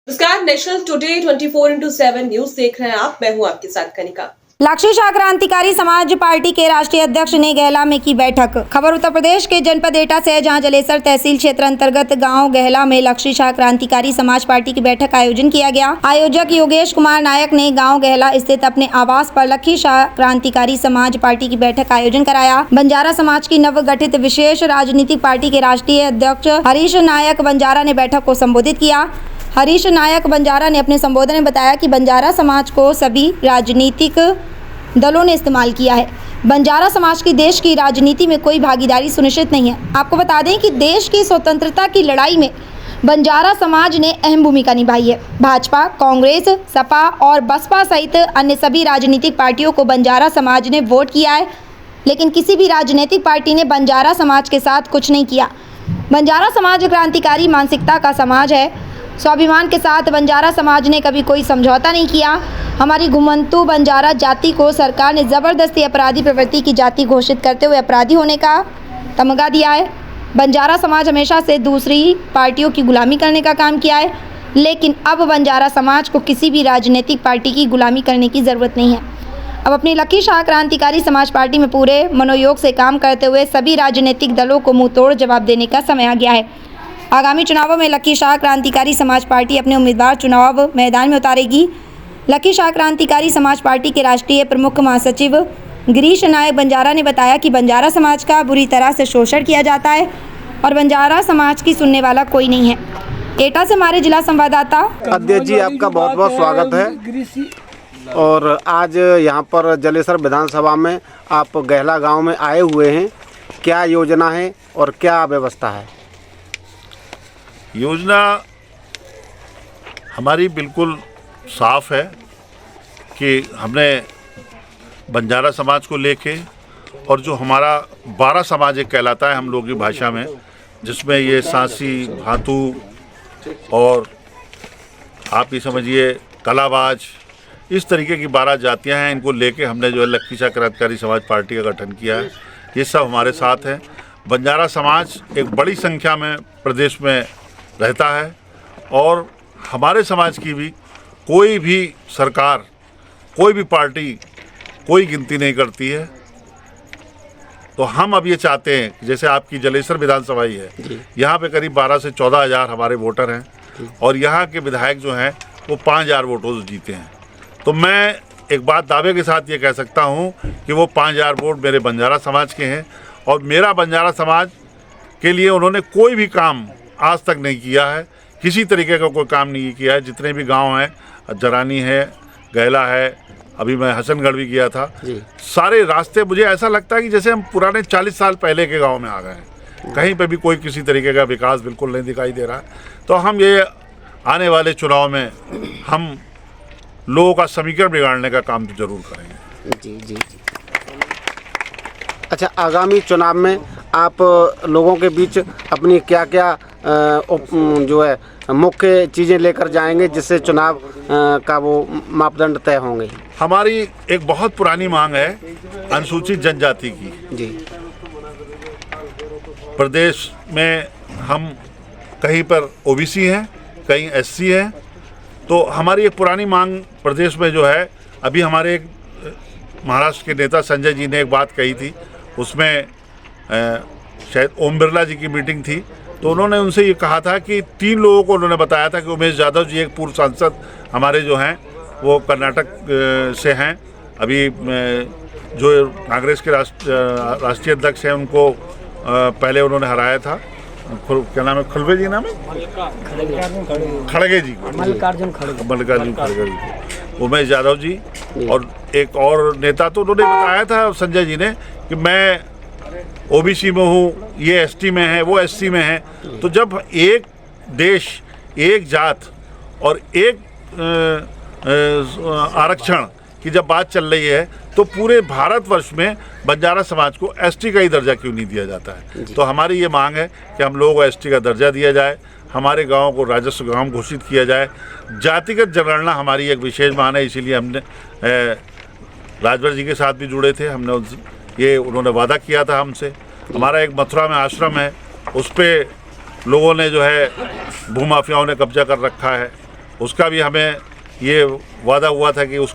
नमस्कार, national today 24/7 news देख रहे हैं आप। मैं हूं आपके साथ कनिका। लक्ष्य शाह क्रांतिकारी समाज पार्टी के राष्ट्रीय अध्यक्ष ने गहला में की बैठक। खबर उत्तर प्रदेश के जनपद एटा से है, जहां जलेसर तहसील क्षेत्र अंतर्गत गांव गहला में लक्ष्य शाह क्रांतिकारी समाज पार्टी की बैठक का आयोजन किया गया। आयोजक योगेश कुमार नायक ने गांव गहला स्थित अपने आवास पर लक्ष्य शाह क्रांतिकारी समाज पार्टी की बैठक का आयोजन कराया। बंजारा समाज की नवगठित विशेष राजनीतिक पार्टी के राष्ट्रीय अध्यक्ष हरीश नायक बंजारा ने बैठक को संबोधित किया। हरीश नायक बंजारा ने अपने संबोधन में बताया कि बंजारा समाज को सभी राजनीतिक दलों ने इस्तेमाल किया है। बंजारा समाज की देश की राजनीति में कोई भागीदारी सुनिश्चित नहीं है। आपको बता दें कि देश की स्वतंत्रता की लड़ाई में बंजारा समाज ने अहम भूमिका निभाई है। भाजपा, कांग्रेस, सपा और बसपा सहित अन्य सभी राजनीतिक पार्टियों को बंजारा समाज ने वोट किया है, लेकिन किसी भी राजनीतिक पार्टी ने बंजारा समाज के साथ कुछ नहीं किया। बंजारा समाज क्रांतिकारी मानसिकता का समाज है। स्वाभिमान के साथ बंजारा समाज ने कभी कोई समझौता नहीं किया। हमारी घुमंतू बंजारा जाति को सरकार ने ज़बरदस्ती अपराधी प्रवृत्ति की जाति घोषित करते हुए अपराधी होने का तमगा दिया है। बंजारा समाज हमेशा से दूसरी पार्टियों की गुलामी करने का काम किया है, लेकिन अब बंजारा समाज को किसी भी राजनीतिक पार्टी की गुलामी करने की ज़रूरत नहीं है। अब अपनी लक्ष्य शाह क्रांतिकारी समाज पार्टी में पूरे मनोयोग से काम करते हुए सभी राजनीतिक दलों को मुंहतोड़ जवाब देने का समय आ गया है। आगामी चुनावों में लक्ष्य शाह क्रांतिकारी समाज पार्टी अपने उम्मीदवार चुनाव मैदान में उतारेगी। लक्ष्य शाह क्रांतिकारी समाज पार्टी के राष्ट्रीय प्रमुख महासचिव गिरीश नायक बंजारा ने बताया कि बंजारा समाज का बुरी तरह से शोषण किया जाता है और बंजारा समाज की सुनने वाला कोई नहीं है। एटा से हमारे जिला संवाददाता अध्यक्ष जी, आपका बहुत बहुत स्वागत है। और आज यहाँ पर जलेसर विधानसभा में आप गहला गांव में आए हुए हैं, क्या योजना है और क्या व्यवस्था है? योजना हमारी बिल्कुल साफ है कि हमने बंजारा समाज को लेके और जो हमारा 12 समाज एक कहलाता है हम लोगों की भाषा में, जिसमें ये सांसी, भातू और आप ये समझिए कलाबाज, इस तरीके की 12 जातियां हैं। इनको लेके हमने जो है लक्ष्य शाह क्रांतिकारी समाज पार्टी का गठन किया है। ये सब हमारे साथ हैं। बंजारा समाज एक बड़ी संख्या में प्रदेश में रहता है और हमारे समाज की भी कोई भी सरकार, कोई भी पार्टी कोई गिनती नहीं करती है। तो हम अब ये चाहते हैं कि जैसे आपकी जलेसर विधानसभा ही है, यहाँ पे करीब 12 से 14 हज़ार हमारे वोटर हैं और यहाँ के विधायक जो हैं वो 5,000 वोटों से जीते हैं। तो मैं एक बात दावे के साथ ये कह सकता हूँ कि वो 5,000 वोट मेरे बंजारा समाज के हैं और मेरा बंजारा समाज के लिए उन्होंने कोई भी काम आज तक नहीं किया है। किसी तरीके का कोई काम नहीं किया है। जितने भी गांव हैं, जरानी है, गहला है, अभी मैं हसनगढ़ भी गया था, सारे रास्ते मुझे ऐसा लगता है कि जैसे हम पुराने 40 साल पहले के गांव में आ गए हैं। कहीं पे भी कोई किसी तरीके का विकास बिल्कुल नहीं दिखाई दे रहा है। तो हम ये आने वाले चुनाव में हम लोगों का समीकरण बिगाड़ने का काम तो जरूर करेंगे। जी जी जी। अच्छा, आगामी चुनाव में आप लोगों के बीच अपनी क्या क्या जो है मुख्य चीज़ें लेकर जाएंगे जिससे चुनाव का वो मापदंड तय होंगे? हमारी एक बहुत पुरानी मांग है अनुसूचित जनजाति की। जी। प्रदेश में हम कहीं पर ओबीसी हैं, कहीं एससी हैं। तो हमारी एक पुरानी मांग प्रदेश में जो है, अभी हमारे एक महाराष्ट्र के नेता संजय जी ने एक बात कही थी, उसमें शायद ओम बिरला जी की मीटिंग थी, तो उन्होंने उनसे ये कहा था कि 3 लोगों को उन्होंने बताया था कि उमेश यादव जी एक पूर्व सांसद हमारे जो हैं वो कर्नाटक से हैं, अभी जो कांग्रेस के राष्ट्रीय अध्यक्ष हैं उनको पहले उन्होंने हराया था। क्या नाम है? खड़गे जी नाम है? खड़गे जी, मल्लिकार्जुन खड़गे जी, उमेश यादव जी और एक और नेता। तो उन्होंने बताया था संजय जी ने कि मैं ओबीसी में हूँ, ये एसटी में है, वो एससी में है। तो जब एक देश, एक जात और एक आरक्षण की जब बात चल रही है, तो पूरे भारतवर्ष में बंजारा समाज को एसटी का ही दर्जा क्यों नहीं दिया जाता है? तो हमारी ये मांग है कि हम लोगों को एसटी का दर्जा दिया जाए, हमारे गाँव को राजस्व गाँव घोषित किया जाए। जातिगत जनगणना हमारी एक विशेष मांग है, इसीलिए हमने राजभर जी के साथ भी जुड़े थे। हमने ये उन्होंने वादा किया था हमसे। हमारा एक मथुरा में आश्रम है, उस पर लोगों ने जो है भूमाफियाओं ने कब्जा कर रखा है उसका भी हमें ये वादा हुआ था कि उस